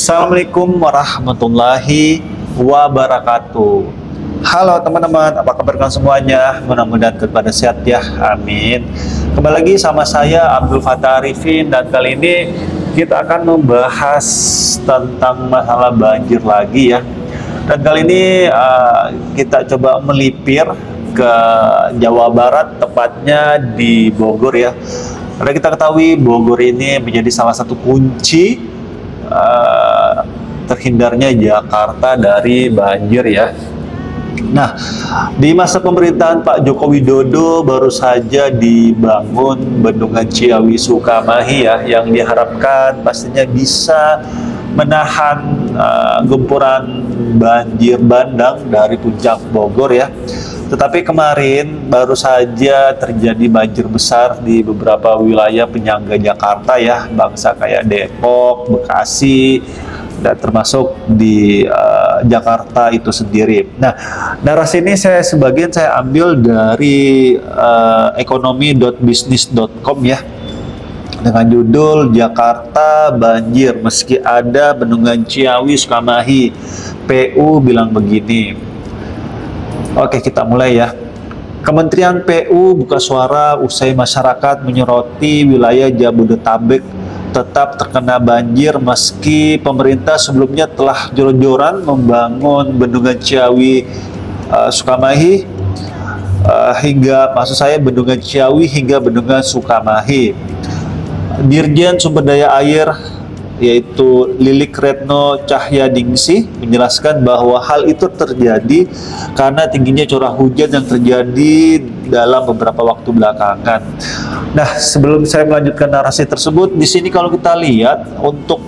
Assalamualaikum warahmatullahi wabarakatuh. Halo teman-teman, apa kabar kalian semuanya? Mudah-mudahan kepada sehat ya, amin. Kembali lagi sama saya Abdul Fattah Arifin, dan kali ini kita akan membahas tentang masalah banjir lagi ya. Dan kali ini kita coba melipir ke Jawa Barat, tepatnya di Bogor ya. Karena kita ketahui Bogor ini menjadi salah satu kunci terhindarnya Jakarta dari banjir ya. Nah, di masa pemerintahan Pak Joko Widodo baru saja dibangun Bendungan Ciawi Sukamahi ya, yang diharapkan pastinya bisa menahan gempuran banjir bandang dari puncak Bogor ya. Tetapi kemarin baru saja terjadi banjir besar di beberapa wilayah penyangga Jakarta ya, bangsa kayak Depok, Bekasi, dan termasuk di Jakarta itu sendiri. Nah, narasi ini sebagian saya ambil dari ekonomi.bisnis.com ya, dengan judul Jakarta Banjir Meski Ada Bendungan Ciawi Sukamahi, PU bilang begini. Oke, kita mulai ya. Kementerian PU buka suara usai masyarakat menyoroti wilayah Jabodetabek tetap terkena banjir meski pemerintah sebelumnya telah jor-joran membangun Bendungan Ciawi Sukamahi Bendungan Ciawi hingga Bendungan Sukamahi. Dirjen Sumber Daya Air yaitu Lilik Retno Cahyadingsi menjelaskan bahwa hal itu terjadi karena tingginya curah hujan yang terjadi dalam beberapa waktu belakangan. Nah, sebelum saya melanjutkan narasi tersebut, di sini kalau kita lihat untuk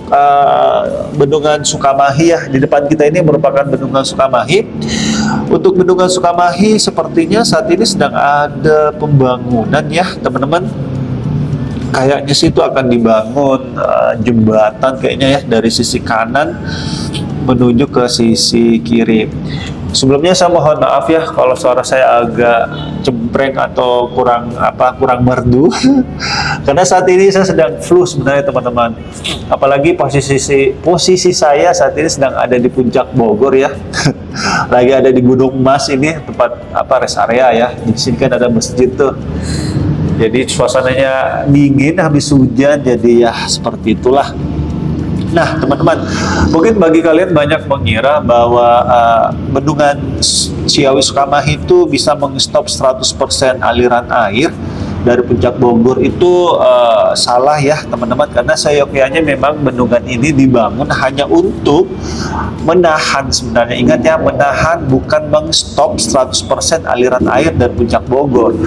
Bendungan Sukamahi ya, di depan kita ini merupakan Bendungan Sukamahi. Untuk Bendungan Sukamahi sepertinya saat ini sedang ada pembangunan ya, teman-teman. Kayaknya sih itu akan dibangun jembatan kayaknya ya, dari sisi kanan menuju ke sisi kiri. Sebelumnya saya mohon maaf ya kalau suara saya agak cempreng atau kurang merdu karena saat ini saya sedang flu sebenarnya teman-teman. Apalagi posisi saya saat ini sedang ada di puncak Bogor ya. Lagi ada di Gunung Mas ini, tempat rest area ya. Di sini kan ada masjid tuh. Jadi suasananya dingin habis hujan, jadi ya seperti itulah. Nah teman-teman, mungkin bagi kalian banyak mengira bahwa Bendungan Ciawi Sukamahi itu bisa mengstop 100% aliran air dari puncak Bogor. Itu salah ya teman-teman, karena seyogyanya memang bendungan ini dibangun hanya untuk menahan, sebenarnya ingat ya, menahan bukan mengstop 100% aliran air dari puncak Bogor.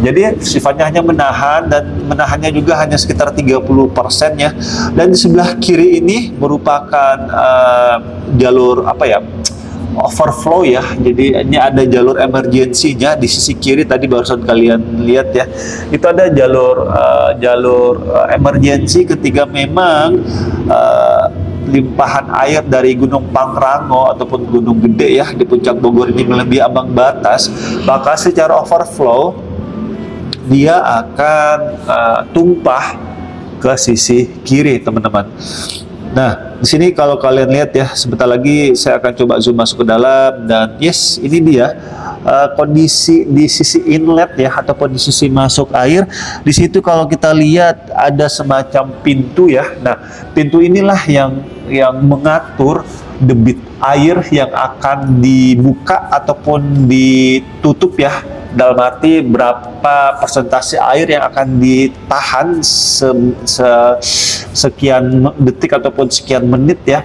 Jadi sifatnya hanya menahan, dan menahannya juga hanya sekitar 30% ya. Dan di sebelah kiri ini merupakan jalur overflow ya. Jadi ini ada jalur emergensinya di sisi kiri, tadi barusan kalian lihat ya. Itu ada jalur emergensi ketika memang limpahan air dari Gunung Pangrango ataupun Gunung Gede ya di puncak Bogor ini melebihi ambang batas, maka secara overflow dia akan tumpah ke sisi kiri, teman-teman. Nah, di sini kalau kalian lihat ya, sebentar lagi saya akan coba zoom masuk ke dalam, dan yes, ini dia kondisi di sisi inlet ya, ataupun di sisi masuk air. Di situ kalau kita lihat ada semacam pintu ya. Nah, pintu inilah yang mengatur debit air yang akan dibuka ataupun ditutup ya. Dalam arti berapa persentase air yang akan ditahan sekian detik ataupun sekian menit ya.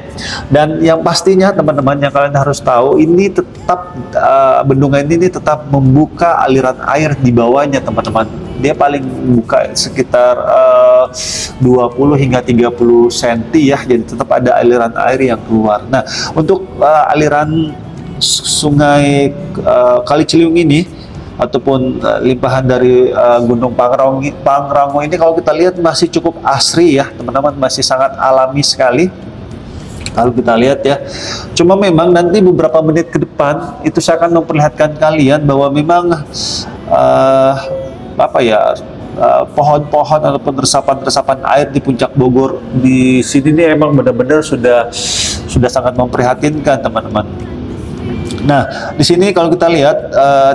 Dan yang pastinya teman-teman, yang kalian harus tahu, ini tetap bendungan ini tetap membuka aliran air di bawahnya teman-teman. Dia paling buka sekitar 20 hingga 30 cm ya, jadi tetap ada aliran air yang keluar. Nah, untuk aliran sungai Kali Ciliwung ini ataupun limpahan dari Gunung Pangrango ini, kalau kita lihat masih cukup asri ya teman-teman, masih sangat alami sekali kalau kita lihat ya. Cuma memang nanti beberapa menit ke depan itu saya akan memperlihatkan kalian bahwa memang pohon-pohon ataupun resapan-resapan air di puncak Bogor di sini nih emang benar-benar sudah sangat memprihatinkan, teman-teman. Nah, di sini kalau kita lihat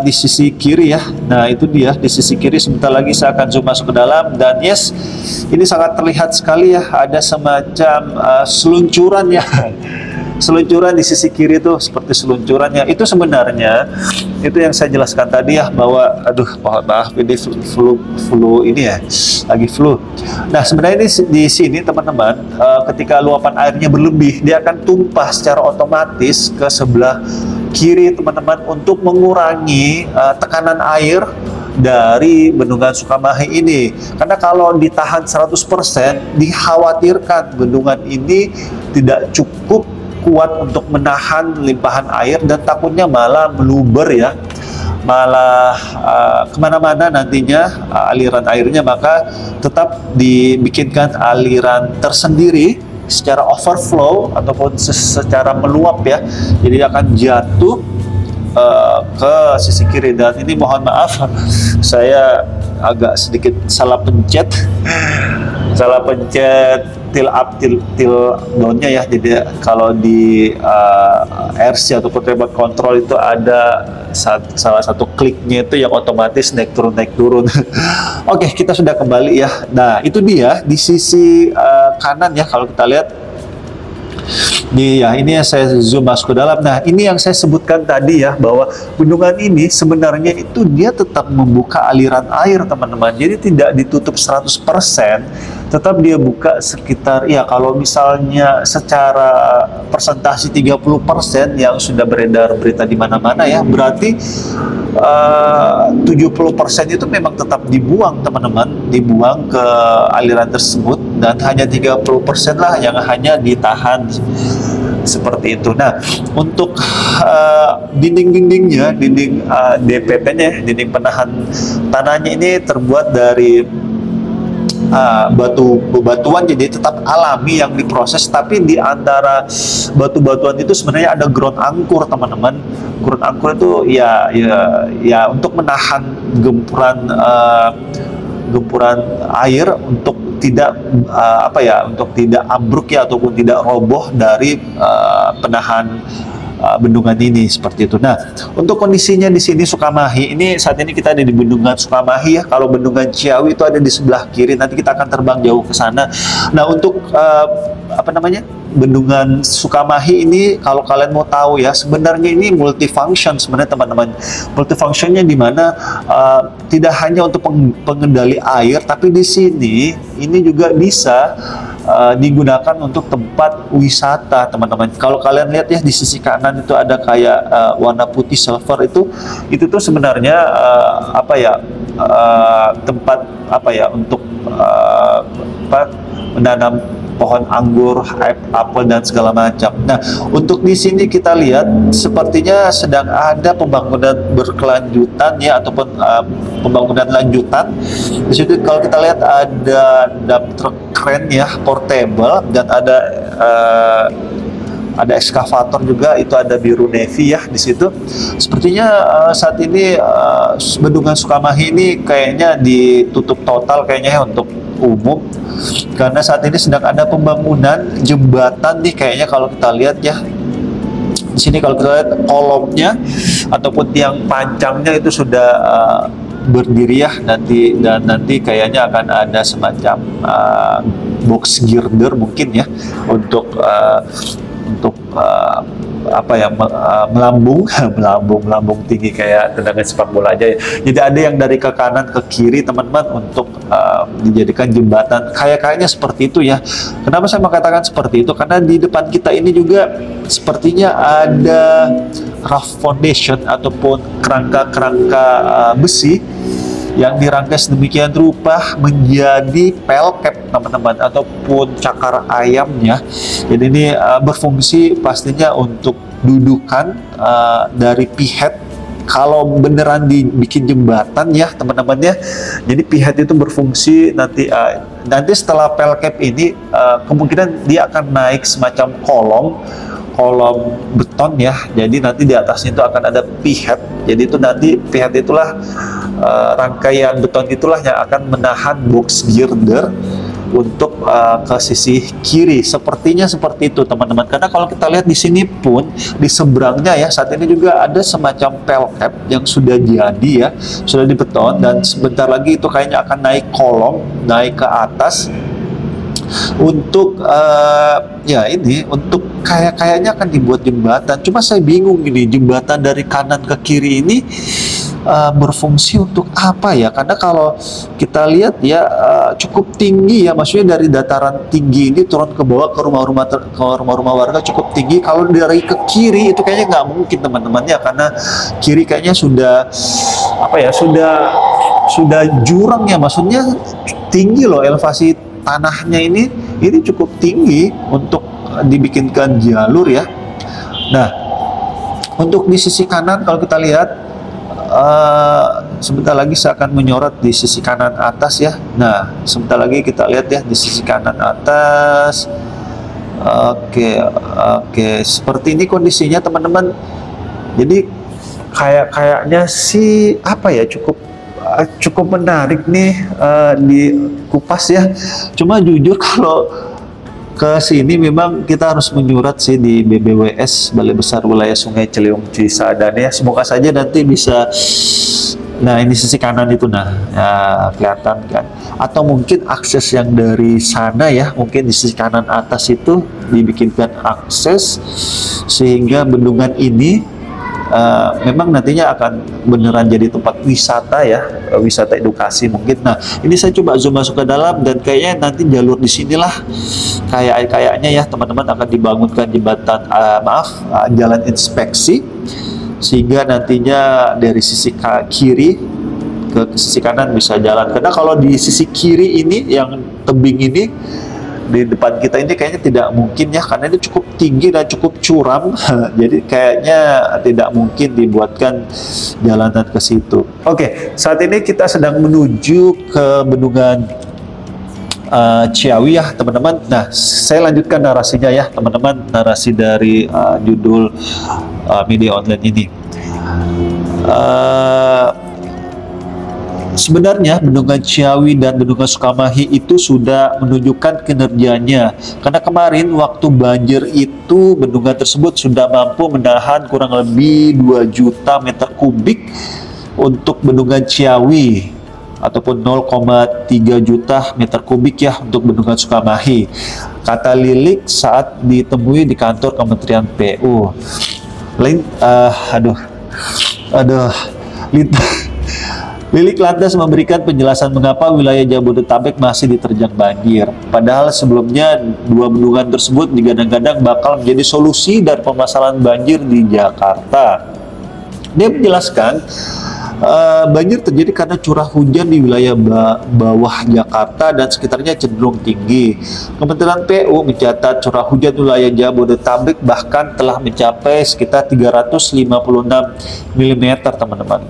di sisi kiri ya, nah itu dia di sisi kiri. Sebentar lagi saya akan zoom masuk ke dalam, dan yes, ini sangat terlihat sekali ya, ada semacam seluncuran ya. Seluncuran di sisi kiri itu seperti seluncurannya. Itu sebenarnya itu yang saya jelaskan tadi ya, bahwa mohon maaf ini flu ini ya, lagi flu. Nah, sebenarnya di sini teman-teman, ketika luapan airnya berlebih, dia akan tumpah secara otomatis ke sebelah kiri teman-teman, untuk mengurangi tekanan air dari bendungan Sukamahi ini. Karena kalau ditahan 100%, dikhawatirkan bendungan ini tidak cukup kuat untuk menahan limpahan air, dan takutnya malah meluber ya, malah kemana-mana nantinya aliran airnya. Maka tetap dibikinkan aliran tersendiri secara overflow ataupun secara meluap ya, jadi akan jatuh ke sisi kiri. Dan ini mohon maaf, saya agak sedikit salah pencet till up till down-nya ya. Jadi kalau di RC ataupun remote control itu ada salah satu kliknya itu yang otomatis naik turun Oke, kita sudah kembali ya. Nah, itu dia di sisi kanan ya, kalau kita lihat ini yang saya zoom masuk ke dalam. Nah, ini yang saya sebutkan tadi ya, bahwa bendungan ini sebenarnya itu dia tetap membuka aliran air, teman-teman. Jadi tidak ditutup 100%, tetap dia buka sekitar, ya kalau misalnya secara persentase 30% yang sudah beredar berita di mana-mana ya, berarti 70% itu memang tetap dibuang, teman-teman, dibuang ke aliran tersebut, dan hanya 30% lah yang hanya ditahan seperti itu. Nah, untuk dinding-dindingnya, dinding DPP-nya, dinding penahan tanahnya ini terbuat dari batuan, jadi tetap alami yang diproses. Tapi di antara batu-batuan itu sebenarnya ada ground angkur, teman-teman. Ground angkur itu ya untuk menahan gempuran air, untuk tidak untuk tidak ambruk ya, ataupun tidak roboh dari penahan bendungan ini, seperti itu. Nah, untuk kondisinya di sini Sukamahi ini, saat ini kita ada di bendungan Sukamahi ya. Kalau bendungan Ciawi itu ada di sebelah kiri, nanti kita akan terbang jauh ke sana. Nah, untuk bendungan Sukamahi ini, kalau kalian mau tahu ya, sebenarnya ini multifunction sebenarnya, teman-teman. Multifunctionnya di mana tidak hanya untuk pengendali air, tapi di sini ini juga bisa digunakan untuk tempat wisata, teman-teman. Kalau kalian lihat ya, di sisi kanan itu ada kayak warna putih silver, itu tuh sebenarnya tempat untuk menanam pohon anggur, apel, dan segala macam. Nah, untuk di sini kita lihat sepertinya sedang ada pembangunan berkelanjutan ya, ataupun pembangunan lanjutan. Di situ kalau kita lihat ada dump truck crane ya, portable, dan ada ekskavator juga, itu ada biru navy ya di situ. Sepertinya saat ini bendungan Sukamahi ini kayaknya ditutup total kayaknya ya untuk umum, karena saat ini sedang ada pembangunan jembatan nih kayaknya. Kalau kita lihat ya di sini, kalau kita lihat kolomnya ataupun tiang pancangnya itu sudah berdiri ya, nanti kayaknya akan ada semacam box girder mungkin ya, untuk melambung tinggi kayak tendangan sepak bola aja ya. Jadi ada yang dari ke kanan ke kiri, teman-teman, untuk dijadikan jembatan. Kayaknya seperti itu ya. Kenapa saya mengatakan seperti itu? Karena di depan kita ini juga sepertinya ada rough foundation ataupun kerangka besi yang dirangkai sedemikian rupa menjadi pelkap, teman-teman, ataupun cakar ayamnya. Jadi ini berfungsi pastinya untuk dudukan dari pihet. Kalau beneran dibikin jembatan ya, teman-teman ya, jadi pihet itu berfungsi nanti setelah pelkap ini kemungkinan dia akan naik semacam kolong kolom beton ya. Jadi nanti di atasnya itu akan ada pihet. Jadi itu nanti pihet itulah rangkaian beton itulah yang akan menahan box girder untuk ke sisi kiri. Sepertinya seperti itu teman-teman, karena kalau kita lihat di sini pun di seberangnya ya, saat ini juga ada semacam pelcap yang sudah jadi ya, sudah dibeton, dan sebentar lagi itu kayaknya akan naik kolom, naik ke atas untuk ya ini untuk kayaknya akan dibuat jembatan. Cuma saya bingung ini, jembatan dari kanan ke kiri ini berfungsi untuk apa ya? Karena kalau kita lihat ya cukup tinggi ya, maksudnya dari dataran tinggi ini turun ke bawah ke rumah-rumah warga cukup tinggi. Kalau dari ke kiri itu kayaknya nggak mungkin teman-teman ya, karena kiri kayaknya sudah apa ya, sudah jurang ya, maksudnya tinggi loh, elevasi tanahnya ini cukup tinggi untuk dibikinkan jalur ya. Nah, untuk di sisi kanan kalau kita lihat sebentar lagi saya akan menyorot di sisi kanan atas ya. Nah, sebentar lagi kita lihat ya di sisi kanan atas. Oke, seperti ini kondisinya teman-teman. Jadi kayaknya sih apa ya, cukup menarik nih di kupas ya. Cuma jujur kalau ke sini memang kita harus menyurat sih di BBWS, Balai Besar Wilayah Sungai Ciliwung Cisadane ya. Semoga saja nanti bisa. Nah, ini sisi kanan itu, nah ya, kelihatan kan, atau mungkin akses yang dari sana ya, mungkin di sisi kanan atas itu dibikinkan akses sehingga bendungan ini memang nantinya akan beneran jadi tempat wisata ya, wisata edukasi mungkin. Nah, ini saya coba zoom masuk ke dalam, dan kayaknya nanti jalur di sinilah kayaknya ya teman-teman akan dibangunkan jembatan, jalan inspeksi, sehingga nantinya dari sisi kiri ke sisi kanan bisa jalan. Karena kalau di sisi kiri ini yang tebing ini di depan kita ini kayaknya tidak mungkin ya, karena ini cukup tinggi dan cukup curam. Jadi kayaknya tidak mungkin dibuatkan jalanan ke situ. Oke, saat ini kita sedang menuju ke bendungan Ciawi ya teman-teman. Nah, saya lanjutkan narasinya ya teman-teman, narasi dari judul media online ini. Sebenarnya bendungan Ciawi dan bendungan Sukamahi itu sudah menunjukkan kinerjanya, karena kemarin waktu banjir itu bendungan tersebut sudah mampu menahan kurang lebih 2 juta meter kubik untuk bendungan Ciawi, ataupun 0,3 juta meter kubik ya untuk bendungan Sukamahi, kata Lilik saat ditemui di kantor Kementerian PU. Lilik lantas memberikan penjelasan mengapa wilayah Jabodetabek masih diterjang banjir. Padahal sebelumnya dua bendungan tersebut digadang-gadang bakal menjadi solusi dari permasalahan banjir di Jakarta. Dia menjelaskan banjir terjadi karena curah hujan di wilayah bawah Jakarta dan sekitarnya cenderung tinggi. Kementerian PU mencatat curah hujan wilayah Jabodetabek bahkan telah mencapai sekitar 356 mm, teman-teman.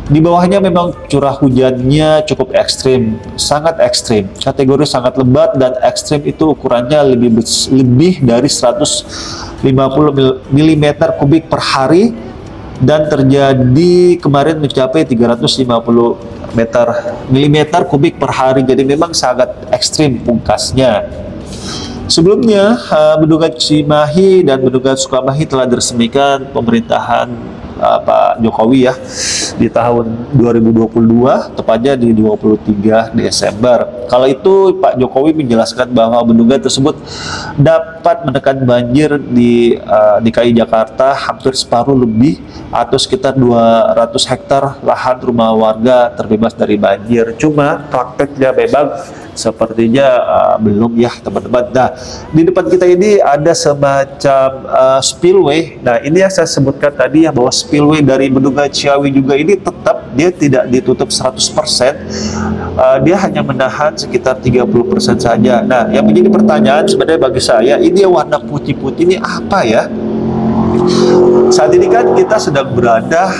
Di bawahnya memang curah hujannya cukup ekstrim, sangat ekstrim. Kategori sangat lebat dan ekstrim itu ukurannya lebih dari 150 mm kubik per hari, dan terjadi kemarin mencapai 350 mm kubik per hari. Jadi memang sangat ekstrim pungkasnya. Sebelumnya, bendungan Cimahi dan bendungan Sukamahi telah diresmikan pemerintahan Pak Jokowi ya di tahun 2022, tepatnya di 23 Desember. Kala itu Pak Jokowi menjelaskan bahwa bendungan tersebut dapat menekan banjir di DKI Jakarta hampir separuh lebih, atau sekitar 200 hektar lahan rumah warga terbebas dari banjir. Cuma prakteknya memang sepertinya belum ya teman-teman. Nah, di depan kita ini ada semacam spillway. Nah, ini yang saya sebutkan tadi ya, bahwa spillway dari bendungan Ciawi juga ini tetap dia tidak ditutup 100%. Dia hanya menahan sekitar 30% saja. Nah, yang menjadi pertanyaan sebenarnya bagi saya, ini warna putih-putih ini apa ya? Saat ini kan kita sedang berada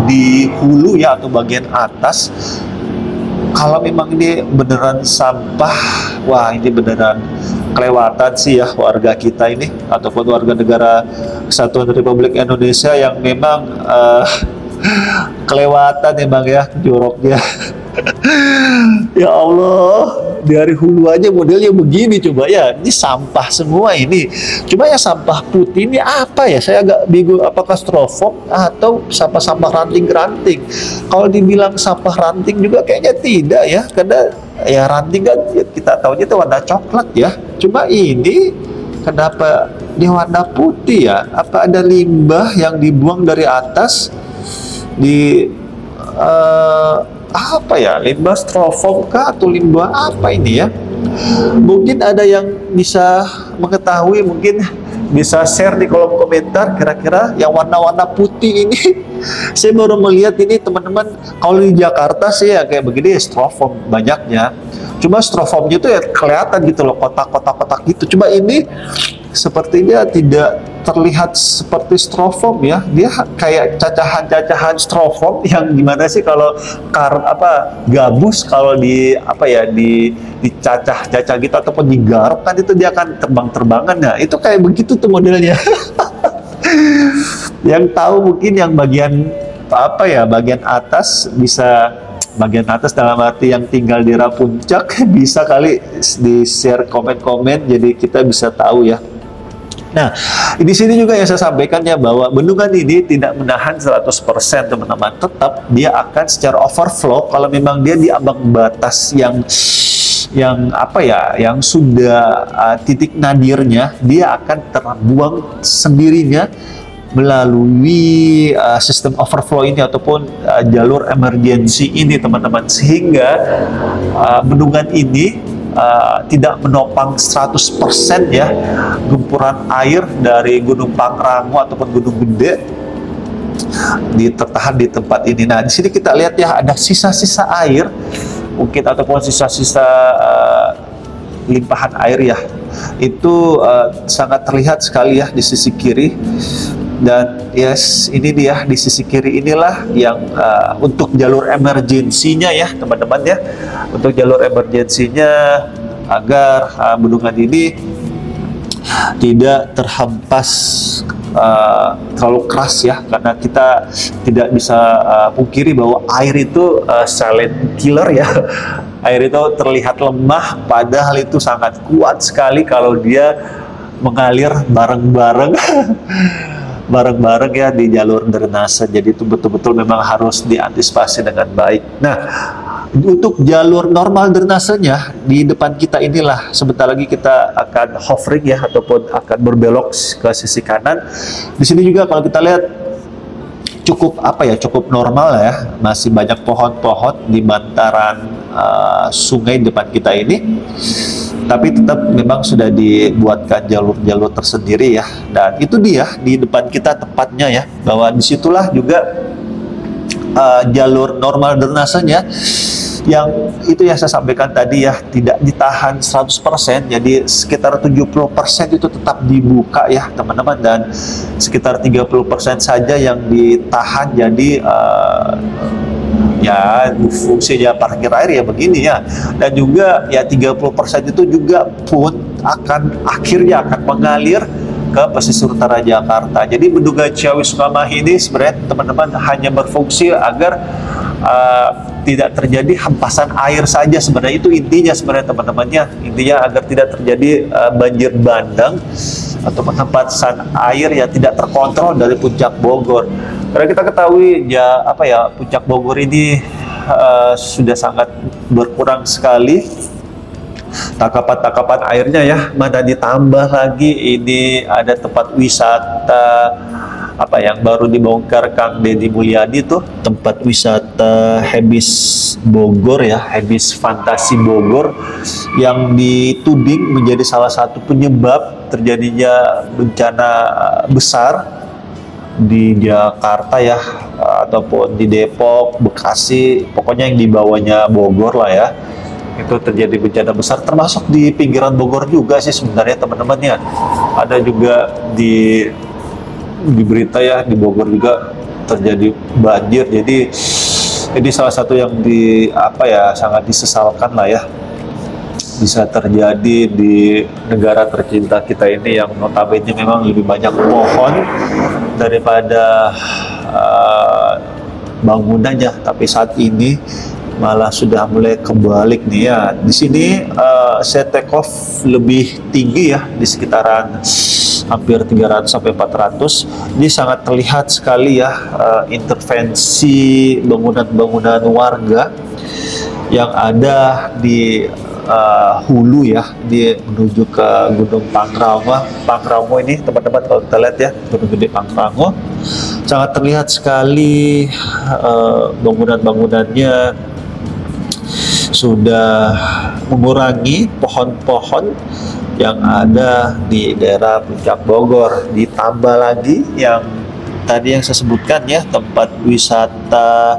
di hulu ya, atau bagian atas. Kalau memang ini beneran sampah, wah ini beneran kelewatan sih ya warga kita ini ataupun warga negara Kesatuan Republik Indonesia yang memang kelewatan emang ya joroknya. Ya Allah, dari hulu aja modelnya begini coba ya. Ini sampah semua ini. Cuma ya sampah putih ini apa ya? Saya agak bingung apakah styrofoam atau sampah-sampah ranting-ranting. Kalau dibilang sampah ranting juga kayaknya tidak ya. Karena ya ranting kan ya, kita tahunya itu warna coklat ya. Cuma ini kenapa dia warna putih ya? Apa ada limbah yang dibuang dari atas di apa ya, limbah styrofoam kah atau limbah apa ini ya? Mungkin ada yang bisa mengetahui, mungkin bisa share di kolom komentar kira-kira yang warna-warna putih ini. Saya baru melihat ini teman-teman, kalau di Jakarta sih ya kayak begini styrofoam banyaknya. Cuma styrofoamnya itu ya kelihatan gitu loh, kotak-kotak gitu. Cuma ini sepertinya tidak terlihat seperti styrofoam ya. Dia kayak cacahan-cacahan styrofoam yang gimana sih kalau gabus kalau di apa ya dicacah-cacah gitu ataupun digaruk kan itu dia akan terbang-terbangan. Nah, itu kayak begitu tuh modelnya. Yang tahu mungkin yang bagian bagian atas bisa, bagian atas dalam arti yang tinggal di Puncak bisa kali di share komen-komen jadi kita bisa tahu ya. Nah, di sini juga yang saya sampaikan ya bahwa bendungan ini tidak menahan 100% teman-teman. Tetap dia akan secara overflow kalau memang dia di ambang batas yang sudah titik nadirnya, dia akan terbuang sendirinya melalui sistem overflow ini ataupun jalur emergency ini teman-teman, sehingga bendungan ini tidak menopang 100% ya gempuran air dari Gunung Pangrango ataupun Gunung Gede tertahan di tempat ini. Nah, di sini kita lihat ya ada sisa-sisa air mungkin ataupun sisa-sisa limpahan air ya. Itu sangat terlihat sekali ya di sisi kiri. Dan yes, ini dia di sisi kiri inilah yang untuk jalur emergensinya ya teman-teman ya. Untuk jalur emergensinya agar bendungan ini tidak terhempas terlalu keras ya, karena kita tidak bisa pungkiri bahwa air itu silent killer ya. Air itu terlihat lemah padahal itu sangat kuat sekali kalau dia mengalir bareng-bareng. Bareng-bareng ya di jalur drainase. Jadi itu betul-betul memang harus diantisipasi dengan baik. Nah, untuk jalur normal drainasenya di depan kita inilah sebentar lagi kita akan hovering ya ataupun akan berbelok ke sisi kanan. Di sini juga kalau kita lihat cukup normal ya, masih banyak pohon-pohon di bantaran sungai depan kita ini. Tapi tetap memang sudah dibuatkan jalur-jalur tersendiri ya. Dan itu dia di depan kita tepatnya ya, bahwa disitulah juga jalur normal drainasenya yang itu yang saya sampaikan tadi ya, tidak ditahan 100%, jadi sekitar 70% itu tetap dibuka ya teman-teman, dan sekitar 30% saja yang ditahan. Jadi ya fungsinya parkir air ya begini ya. Dan juga ya 30% itu juga pun akhirnya akan mengalir ke pesisir utara Jakarta. Jadi bendungan Ciawi Sukamahi ini sebenarnya teman-teman hanya berfungsi agar tidak terjadi hempasan air saja, sebenarnya itu intinya sebenarnya teman-temannya. Intinya agar tidak terjadi banjir bandang atau hempasan air yang tidak terkontrol dari Puncak Bogor. Karena kita ketahui ya Puncak Bogor ini sudah sangat berkurang sekali tangkapan airnya ya. Mana ditambah lagi ini ada tempat wisata yang baru dibongkar Kang Deddy Mulyadi tuh, tempat wisata Hebis Bogor ya, Hebis Fantasi Bogor, yang dituding menjadi salah satu penyebab terjadinya bencana besar di Jakarta ya, ataupun di Depok, Bekasi, pokoknya yang di bawahnya Bogor lah ya. Itu terjadi bencana besar, termasuk di pinggiran Bogor juga sih sebenarnya teman-teman ya. Ada juga di berita ya, di Bogor juga terjadi banjir. Jadi ini salah satu yang sangat disesalkan lah ya. bisa terjadi di negara tercinta kita ini yang notabene memang lebih banyak pohon daripada bangunannya, tapi saat ini malah sudah mulai kebalik nih ya. Di sini saya take off lebih tinggi ya, di sekitaran hampir 300 sampai 400. Ini sangat terlihat sekali ya intervensi bangunan-bangunan warga yang ada di hulu ya, di menuju ke Gunung Pangrango. Pangrango ini teman-teman kalau kita lihat ya, Gunung Gede Pangrango, sangat terlihat sekali bangunan-bangunannya sudah mengurangi pohon-pohon yang ada di daerah Puncak Bogor. Ditambah lagi yang tadi yang saya sebutkan ya, tempat wisata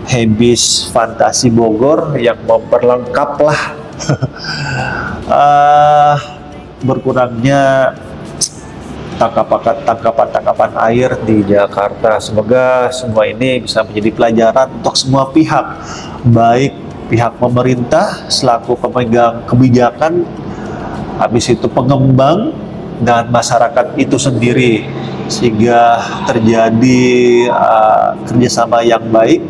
Habis Fantasi Bogor yang memperlengkap lah berkurangnya tangkapan air di Jakarta. Semoga semua ini bisa menjadi pelajaran untuk semua pihak, baik pihak pemerintah selaku pemegang kebijakan, habis itu pengembang, dan masyarakat itu sendiri, sehingga terjadi kerjasama yang baik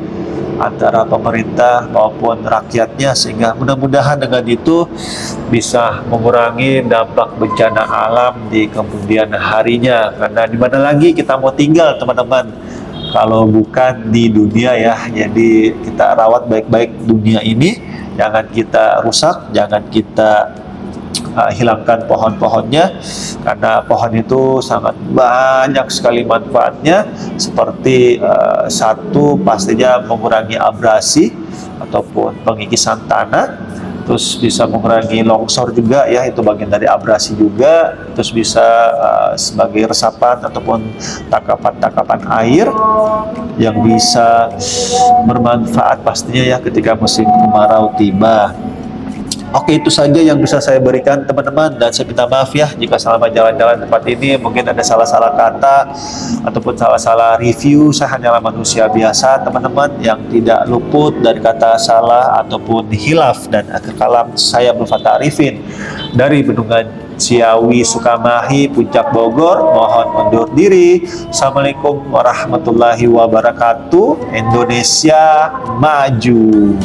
antara pemerintah maupun rakyatnya, sehingga mudah-mudahan dengan itu bisa mengurangi dampak bencana alam di kemudian harinya. Karena di mana lagi kita mau tinggal teman-teman kalau bukan di dunia ya. Jadi kita rawat baik-baik dunia ini, jangan kita rusak, jangan kita hilangkan pohon-pohonnya, karena pohon itu sangat banyak sekali manfaatnya. Seperti satu, pastinya mengurangi abrasi ataupun pengikisan tanah, terus bisa mengurangi longsor juga ya, itu bagian dari abrasi juga, terus bisa sebagai resapan ataupun tangkapan-tangkapan air yang bisa bermanfaat pastinya ya ketika musim kemarau tiba. Oke, itu saja yang bisa saya berikan teman-teman, dan saya minta maaf ya jika selama jalan-jalan tempat ini mungkin ada salah-salah kata ataupun salah-salah review. Saya hanyalah manusia biasa teman-teman yang tidak luput dari kata salah ataupun hilaf. Dan akhir kalam, saya Abdul Fattah Arifin dari Bendungan Ciawi, Sukamahi, Puncak Bogor, mohon undur diri. Assalamualaikum warahmatullahi wabarakatuh. Indonesia maju.